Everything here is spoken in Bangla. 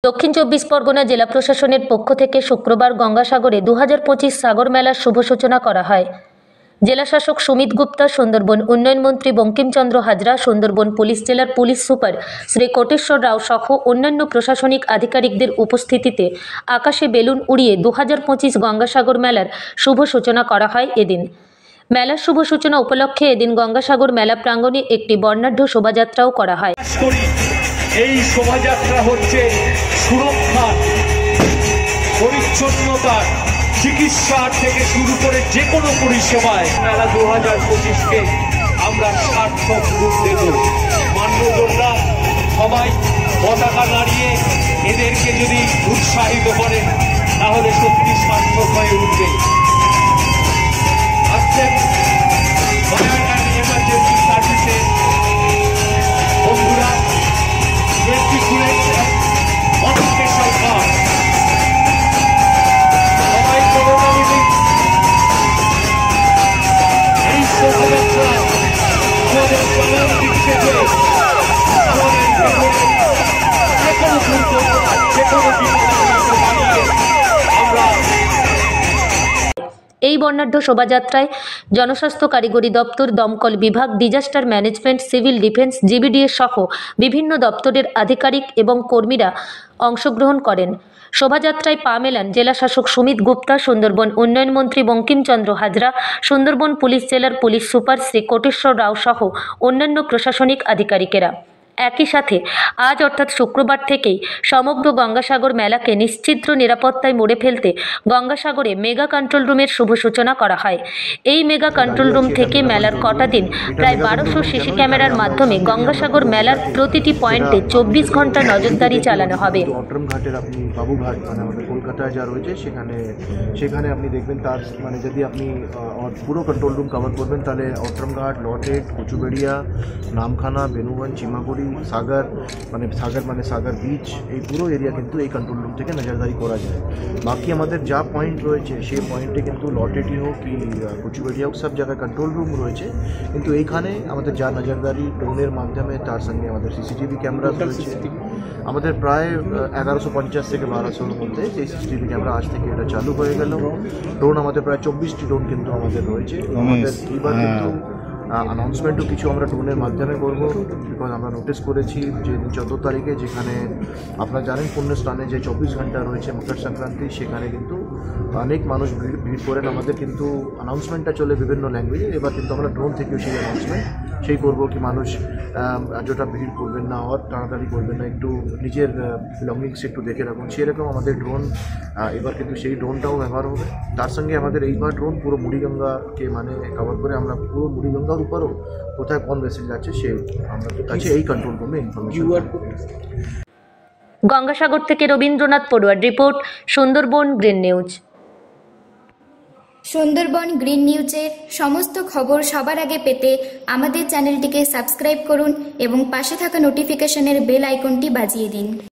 দক্ষিণ চব্বিশ পরগনা জেলা প্রশাসনের পক্ষ থেকে শুক্রবার গঙ্গাসাগরে 2025 সাগর মেলার শুভ সূচনা করা হয়। জেলাশাসক সুমিত গুপ্তা, সুন্দরবন উন্নয়ন মন্ত্রী বঙ্কিমচন্দ্র হাজরা, সুন্দরবন পুলিশ জেলার পুলিশ সুপার শ্রী কোটেশ্বর রাও সহ অন্যান্য প্রশাসনিক আধিকারিকদের উপস্থিতিতে আকাশে বেলুন উড়িয়ে 2025 গঙ্গাসাগর মেলার শুভ সূচনা করা হয়। এদিন মেলার শুভ সূচনা উপলক্ষে এদিন গঙ্গাসাগর মেলা প্রাঙ্গণে একটি বর্ণাঢ্য শোভাযাত্রাও করা হয়। এই শোভাযাত্রা হচ্ছে সুরক্ষা, পরিচ্ছন্নতা, চিকিৎসা থেকে শুরু করে যে কোনো পরিষেবায় মেলা 2025কে আমরা সার্থক রূপ দেব। মান্যজনরা সবাই পতাকা নাড়িয়ে এদেরকে যদি উৎসাহিত করেন তাহলে সত্যি সার্থক হয়ে উঠবে। আজকের ফায়ার অ্যান্ড এমার্জেন্সি সার্ভিসের বন্ধুরা সবাই করোনা মিটিং এই শোভাযাত্রা আমাদের চলার দিক থেকে এই বর্ণাঢ্য শোভাযাত্রায় জনস্বাস্থ্য কারিগরি দপ্তর, দমকল বিভাগ, ডিজাস্টার ম্যানেজমেন্ট, সিভিল ডিফেন্স, জিবিডিএ সহ বিভিন্ন দপ্তরের আধিকারিক এবং কর্মীরা অংশগ্রহণ করেন। শোভাযাত্রায় পা মেলান জেলাশাসক সুমিত গুপ্তা, সুন্দরবন উন্নয়ন মন্ত্রী বঙ্কিমচন্দ্র হাজরা, সুন্দরবন পুলিশ জেলার পুলিশ সুপার শ্রী কোটেশ্বর রাও সহ অন্যান্য প্রশাসনিক আধিকারিকেরা। একই সাথে আজ অর্থাৎ শুক্রবার থেকেই সমগ্র গঙ্গাসাগর মেলাকে নিশ্চিদ্র নিরাপত্তায় মোড়ে ফেলতে গঙ্গাসাগরে মেগা কন্ট্রোল রুমের শুভ সূচনা করা হয়। এই মেগা কন্ট্রোল রুম থেকে মেলার কটা দিন প্রায় 1200 সিসি ক্যামেরার মাধ্যমে গঙ্গাসাগর মেলার প্রতিটি পয়েন্টে 24 ঘন্টা নজরদারি চালানো হবে। অট্রম ঘাটের আপনি বাবুঘাট মানে আমাদের কলকাতায় যা রয়েছে সেখানে আপনি দেখবেন তার মানে যদি আপনি পুরো কন্ট্রোল রুম কভার করবেন তাহলে অট্রম ঘাট, লটেট, কচুবেড়িয়া, নামখানা, বেনুগঞ্জ, চিমাগুড়ি, সাগর সাগর বিচ, এই পুরো এরিয়া কিন্তু এই কন্ট্রোল রুম থেকে নজরদারি করা যায়। বাকি আমাদের যা পয়েন্ট রয়েছে সেই পয়েন্টে কিন্তু লটেটই হোক কি কচুবেড়িয়া হোক সব জায়গায় কন্ট্রোল রুম রয়েছে, কিন্তু এইখানে আমাদের যা নজরদারি ড্রোনের মাধ্যমে, তার সঙ্গে আমাদের সিসিটিভি ক্যামেরা রয়েছে। আমাদের প্রায় 1150 থেকে 1200-এর মধ্যে যে সিসিটিভি ক্যামেরা আজ থেকে এটা চালু হয়ে গেল। ড্রোন আমাদের প্রায় 24টি ড্রোন কিন্তু আমাদের রয়েছে। আমাদের এবার কিন্তু অ্যানাউন্সমেন্টও কিছু আমরা ড্রোনের মাধ্যমে করবো, বিকজ আমরা নোটিস করেছি যে 14 তারিখে যেখানে আপনারা জানেন পুণ্যস্থানে যে 24 ঘন্টা রয়েছে মকর সংক্রান্তি, সেখানে কিন্তু অনেক মানুষ ভিড় করেন। আমাদের কিন্তু অ্যানাউন্সমেন্টটা চলে বিভিন্ন ল্যাঙ্গুয়েজে। এবার কিন্তু আমরা ড্রোন থেকেও সেই অ্যানাউন্সমেন্ট করবো কি মানুষ যতটা ভিড় করবেন না, আর তাড়াতাড়ি করবেন না, একটু নিজের বিলঙ্গিংস একটু দেখে রাখুন। সেরকম আমাদের ড্রোন এবার কিন্তু সেই ড্রোনটাও ব্যবহার হবে। তার সঙ্গে আমাদের এইবার ড্রোন পুরো মুড়িগঙ্গাকে মানে কভার করে আমরা পুরো মুড়িগঙ্গার উপরও কোথায় কোন মেসেজ আছে সে আমরা কাছে এই কন্ট্রোল রুমে ইনফরমেশন। গঙ্গাসাগর থেকে রবীন্দ্রনাথ পড়ুয়ার report, Sundarban green news. Sundarban green নিউজের সমস্ত খবর সবার আগে পেতে আমাদের চ্যানেলটিকে সাবস্ক্রাইব করুন এবং পাশে থাকা নোটিফিকেশনের বেল আইকনটি বাজিয়ে দিন।